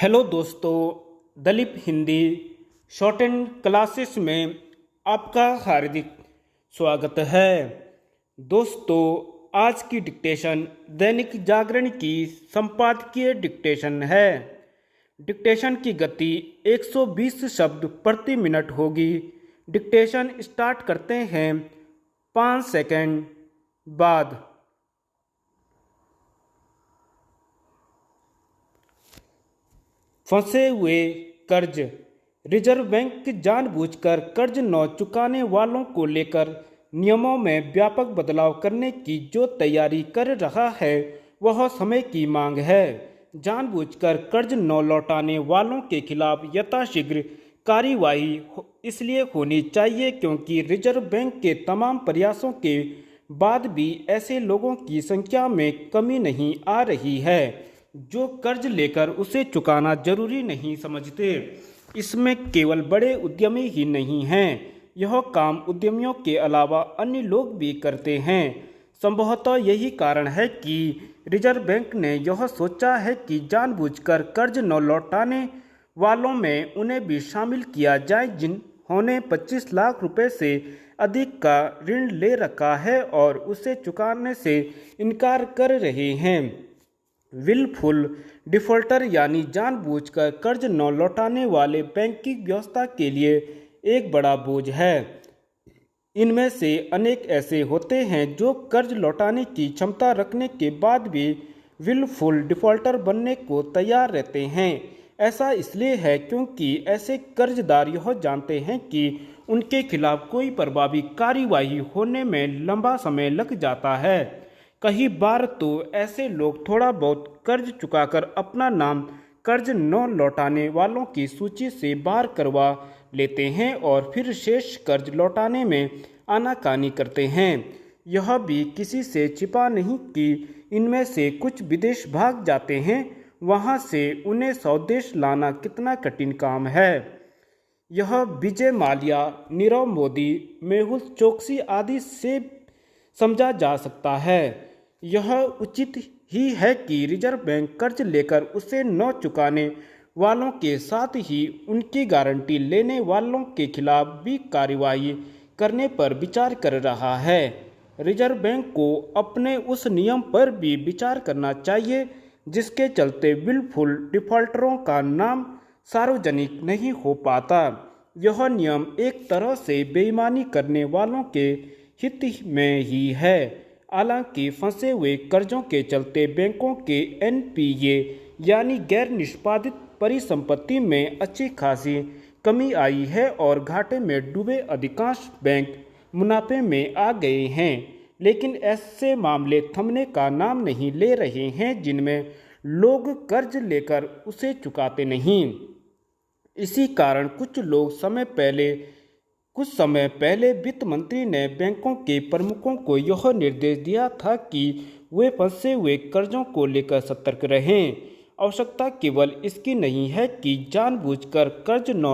Hello दोस्तों, Dalip Hindi shorthand classes में आपका हार्दिक स्वागत है। दोस्तों, आज की डिक्टेशन दैनिक जागरण की संपादकीय डिक्टेशन है। डिक्टेशन की गति 120 शब्द प्रति मिनट होगी। डिक्टेशन स्टार्ट करते हैं 5 सेकंड बाद। फंसे हुए कर्ज। रिजर्व बैंक जानबूझकर कर्ज न चुकाने वालों को लेकर नियमों में व्यापक बदलाव करने की जो तैयारी कर रहा है वह समय की मांग है। जानबूझकर कर्ज न लौटाने वालों के खिलाफ यथाशीघ्र कार्यवाही इसलिए होनी चाहिए क्योंकि रिजर्व बैंक के तमाम प्रयासों के बाद भी ऐसे लोगों की संख्या में कमी नहीं आ रही है जो कर्ज लेकर उसे चुकाना जरूरी नहीं समझते। इसमें केवल बड़े उद्यमी ही नहीं हैं, यह काम उद्यमियों के अलावा अन्य लोग भी करते हैं। संभवतः यही कारण है कि रिजर्व बैंक ने यह सोचा है कि जानबूझकर कर्ज न लौटाने वालों में उन्हें भी शामिल किया जाए जिन्होंने 25 लाख रुपए से अधिक का ऋण ले रखा है और उसे चुकाने से इनकार कर रहे हैं। विलफुल डिफॉल्टर यानी जानबूझकर कर्ज न लौटाने वाले बैंकिंग व्यवस्था के लिए एक बड़ा बोझ है। इनमें से अनेक ऐसे होते हैं जो कर्ज लौटाने की क्षमता रखने के बाद भी विलफुल डिफॉल्टर बनने को तैयार रहते हैं। ऐसा इसलिए है क्योंकि ऐसे कर्जदार यह जानते हैं कि उनके खिलाफ कोई प्रभावी कार्यवाही होने में लंबा समय लग जाता है। कई बार तो ऐसे लोग थोड़ा बहुत कर्ज चुकाकर अपना नाम कर्ज न लौटाने वालों की सूची से बाहर करवा लेते हैं और फिर शेष कर्ज लौटाने में आनाकानी करते हैं। यह भी किसी से छिपा नहीं कि इनमें से कुछ विदेश भाग जाते हैं, वहां से उन्हें स्वदेश लाना कितना कठिन काम है। यह विजय माल्या, नीरव मोदी, मेहुल चोकसी आदि से समझा जा सकता है। यह उचित ही है कि रिजर्व बैंक कर्ज लेकर उसे न चुकाने वालों के साथ ही उनकी गारंटी लेने वालों के खिलाफ भी कार्रवाई करने पर विचार कर रहा है। रिजर्व बैंक को अपने उस नियम पर भी विचार करना चाहिए जिसके चलते विलफुल डिफॉल्टरों का नाम सार्वजनिक नहीं हो पाता। यह नियम एक तरह से बेईमानी करने वालों के हित में ही है। हालांकि फंसे हुए कर्जों के चलते बैंकों के एनपीए यानी गैर निष्पादित परिसंपत्ति में अच्छी खासी कमी आई है और घाटे में डूबे अधिकांश बैंक मुनाफे में आ गए हैं, लेकिन ऐसे मामले थमने का नाम नहीं ले रहे हैं जिनमें लोग कर्ज लेकर उसे चुकाते नहीं। इसी कारण कुछ समय पहले वित्त मंत्री ने बैंकों के प्रमुखों को यह निर्देश दिया था कि वे फंसे हुए कर्जों को लेकर सतर्क रहें। आवश्यकता केवल इसकी नहीं है कि जानबूझकर कर्ज न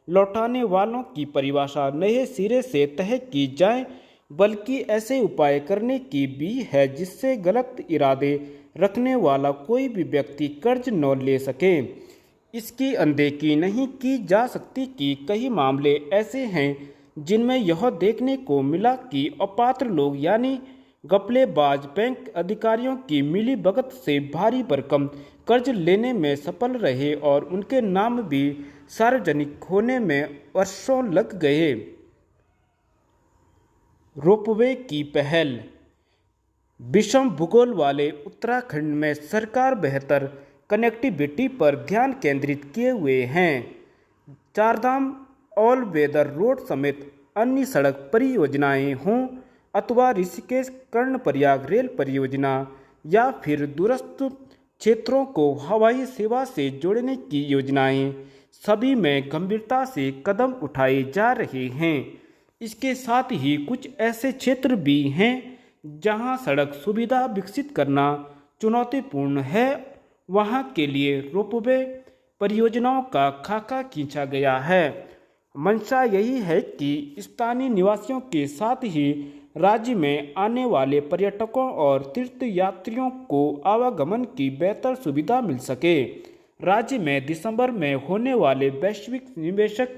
लौटाने वालों की परिभाषा नए सिरे से तय की जाए, बल्कि ऐसे उपाय करने की भी है जिससे गलत इरादे रखने वाला कोई भी व्यक्ति कर्ज न ले सके। इसकी अनदेखी नहीं की जा सकती कि कई मामले ऐसे हैं जिनमें यह देखने को मिला कि अपात्र लोग यानी घपलेबाज बैंक अधिकारियों की मिलीभगत से भारी भरकम कर्ज लेने में सफल रहे और उनके नाम भी सार्वजनिक होने में वर्षों लग गए। रोपवे की पहल। विषम भूगोल वाले उत्तराखंड में सरकार बेहतर कनेक्टिविटी पर ध्यान केंद्रित किए हुए हैं। चारधाम ऑल वेदर रोड समेत अन्य सड़क परियोजनाएं हों अथवा ऋषिकेश कर्णप्रयाग रेल परियोजना या फिर दूरस्थ क्षेत्रों को हवाई सेवा से जोड़ने की योजनाएं, सभी में गंभीरता से कदम उठाए जा रहे हैं। इसके साथ ही कुछ ऐसे क्षेत्र भी हैं जहां सड़क सुविधा विकसित करना चुनौतीपूर्ण है। वहां के लिए रोपवे परियोजनाओं का खाका खींचा गया है। मंशा यही है कि स्थानीय निवासियों के साथ ही राज्य में आने वाले पर्यटकों और तीर्थयात्रियों को आवागमन की बेहतर सुविधा मिल सके। राज्य में दिसंबर में होने वाले वैश्विक निवेशक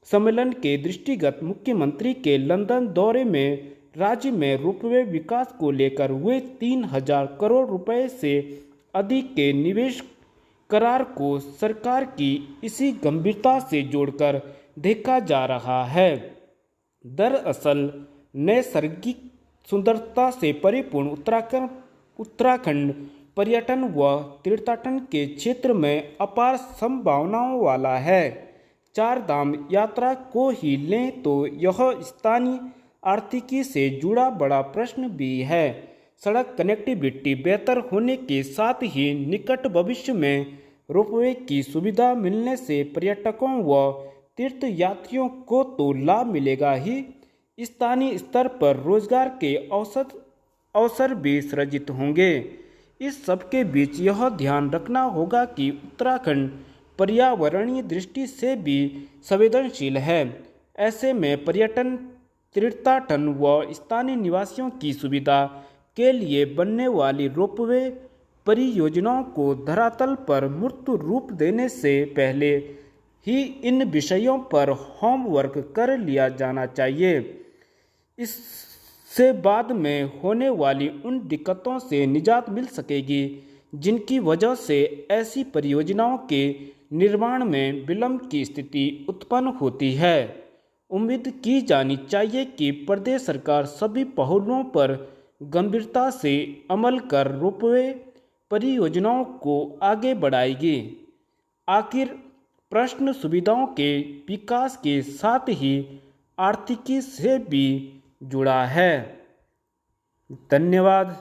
सम्मेलन के दृष्टिगत मुख्यमंत्री के लंदन दौरे में राज्य में रोपवे विकास को लेकर हुए 3,000 करोड़ रुपए से अधिक के निवेश करार को सरकार की इसी गंभीरता से जोड़कर देखा जा रहा है। दरअसल नैसर्गिक सुंदरता से परिपूर्ण उत्तराखंड पर्यटन व तीर्थाटन के क्षेत्र में अपार संभावनाओं वाला है। चार धाम यात्रा को ही लें तो यह स्थानीय आर्थिकी से जुड़ा बड़ा प्रश्न भी है। सड़क कनेक्टिविटी बेहतर होने के साथ ही निकट भविष्य में रोपवे की सुविधा मिलने से पर्यटकों व तीर्थयात्रियों को तो लाभ मिलेगा ही, स्थानीय स्तर पर रोजगार के अवसर भी सृजित होंगे। इस सबके बीच यह ध्यान रखना होगा कि उत्तराखंड पर्यावरणीय दृष्टि से भी संवेदनशील है। ऐसे में पर्यटन, तीर्थाटन व स्थानीय निवासियों की सुविधा के लिए बनने वाली रोपवे परियोजनाओं को धरातल पर मूर्त रूप देने से पहले ही इन विषयों पर होमवर्क कर लिया जाना चाहिए। इससे बाद में होने वाली उन दिक्कतों से निजात मिल सकेगी जिनकी वजह से ऐसी परियोजनाओं के निर्माण में विलंब की स्थिति उत्पन्न होती है। उम्मीद की जानी चाहिए कि प्रदेश सरकार सभी पहलुओं पर गंभीरता से अमल कर रोपवे परियोजनाओं को आगे बढ़ाएगी। आखिर प्रश्न सुविधाओं के विकास के साथ ही आर्थिकी से भी जुड़ा है। धन्यवाद।